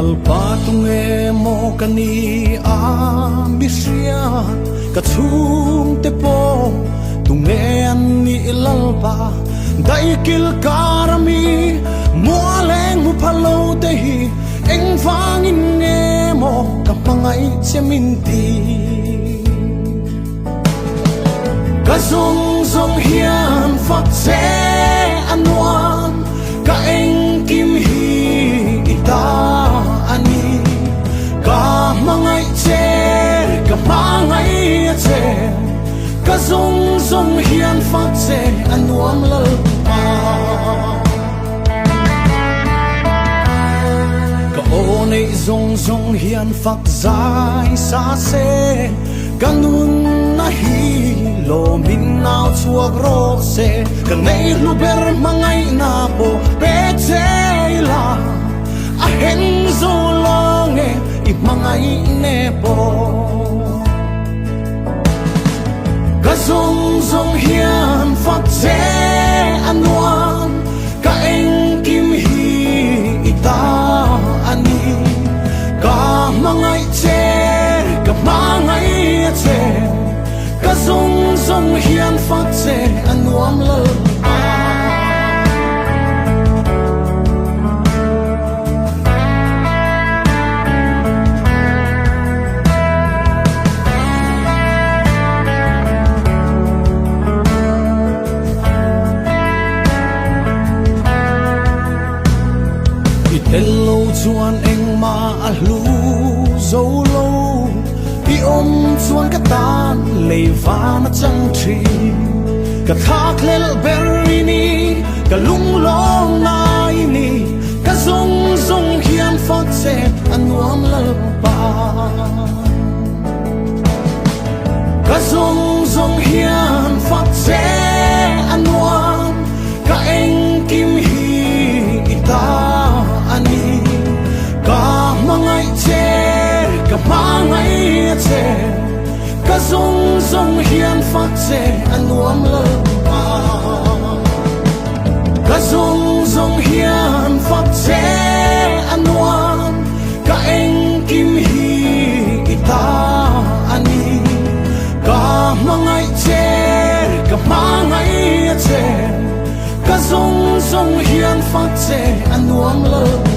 lalpa tunge mo kani ambisya kachung te po tunge ani lalpa dai kil karami mualeng mu phalo te hi eng fangin nge mo kapangai cheminti ka zong zong hian phak che anwan ka eng kim hi ita ani ka mangai che ka mangai che ka zong zong hian phak che anwam lal pa ka o nei zong zong hian phak zai sa se kanun na hi lo min nao chhuak ro se kanei lu ber mangai na po pe che la a hen zo long e I mangai ne po ka zong zong hian phak che anwan ka eng kim hi ita ani ka mangai che ka mangai che ka zong zong hian phak che anwam lal hello chuan eng ma a hlu zo lo I om chuan ka tan lei van a chang thi ka thak lel berri ni ka lung long nai ni ka zong zong hian phak che anwam lal pa ka zong zong hian phak che anwam ka eng kim hi ita ani ka mangai che ka mangai che ka zong zong hian phak che anwam lal pa ka zong zong hian phak che anwam ka eng kim hi ita ani ka mangai che ka mangai che ka zong zong hian phak che anwam lal